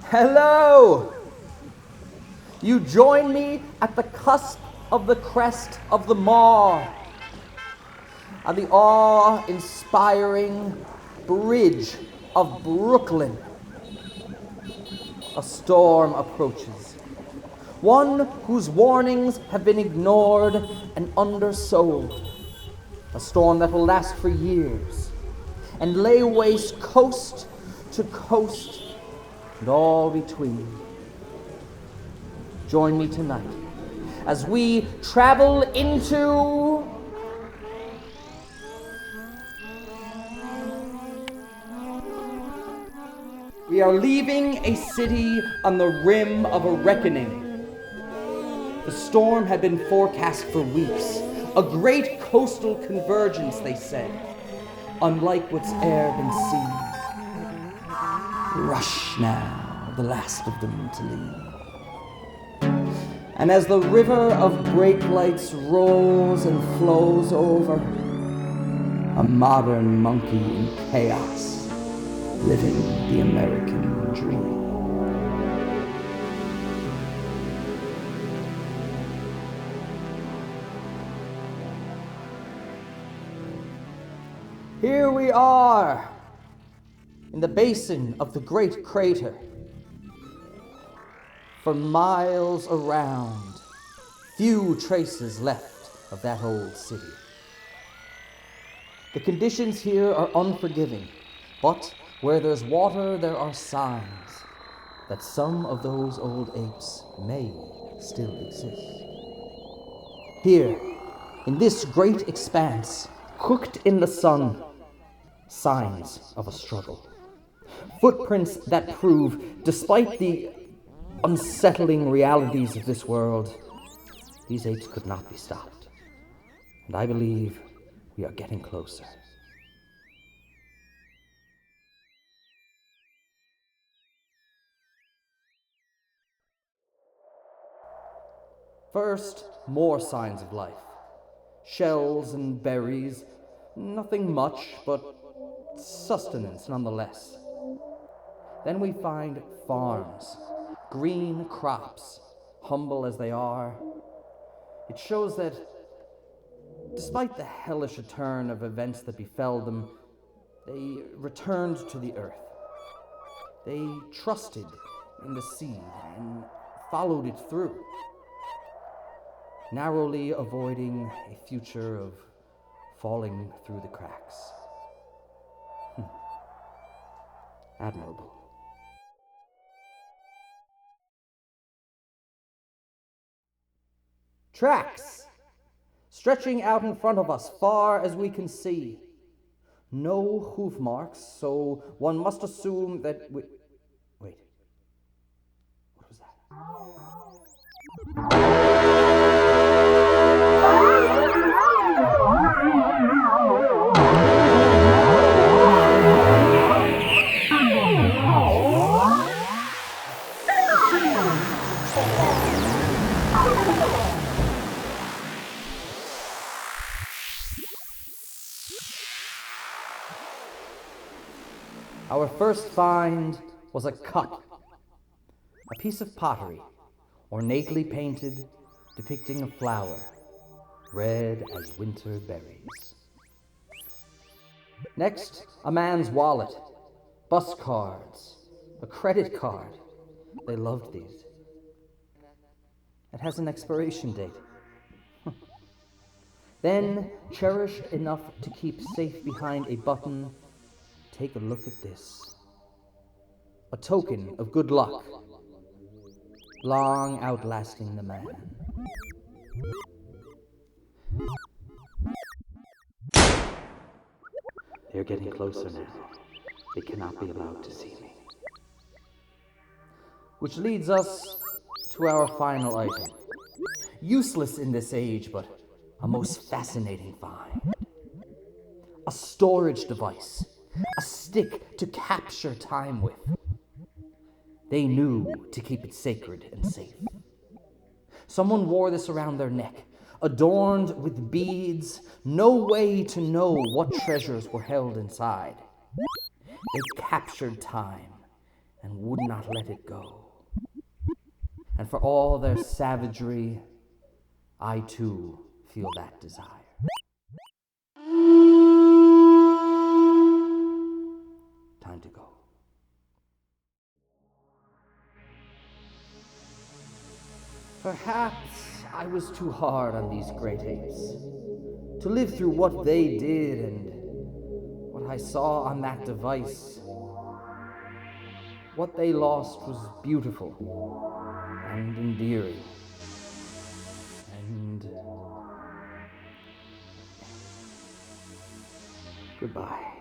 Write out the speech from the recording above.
Hello! You join me at the cusp of the crest of the Maw, on the awe-inspiring bridge of Brooklyn. A storm approaches, one whose warnings have been ignored and undersold. A storm that will last for years and lay waste coast to coast and all between. Join me tonight as we travel into We are leaving a city on the rim of a reckoning. The storm had been forecast for weeks. A great coastal convergence, they said, unlike what's e'er been seen. Rush now, the last of them to leave. And as the river of brake lights rolls and flows over, a modern monkey in chaos, living the American dream. Here we are, in the basin of the great crater. For miles around, few traces left of that old city. The conditions here are unforgiving, but where there's water, there are signs that some of those old apes may still exist. Here, in this great expanse, cooked in the sun, signs of a struggle. Footprints that prove, despite the unsettling realities of this world, these apes could not be stopped. And I believe we are getting closer. First, more signs of life. Shells and berries, nothing much, but sustenance nonetheless. Then we find farms, green crops, humble as they are. It shows that, despite the hellish turn of events that befell them, they returned to the earth. They trusted in the seed and followed it through, narrowly avoiding a future of falling through the cracks. Admirable. Tracks, stretching out in front of us far as we can see. No hoof marks, so one must assume that we... Wait. What was that? Our first find was a cup, a piece of pottery, ornately painted, depicting a flower, red as winter berries. Next, a man's wallet, bus cards, a credit card. They loved these. It has an expiration date. Then, cherished enough to keep safe behind a button, take a look at this. A token of good luck, long outlasting the man. They're getting closer now. They cannot be allowed to see me. Which leads us to our final item. Useless in this age, but a most fascinating find. A storage device. A stick to capture time with. They knew to keep it sacred and safe. Someone wore this around their neck, adorned with beads, no way to know what treasures were held inside. They captured time and would not let it go. And for all their savagery, I too feel that desire. Time to go. Perhaps I was too hard on these great apes. To live through what they did and what I saw on that device. What they lost was beautiful and endearing. And goodbye.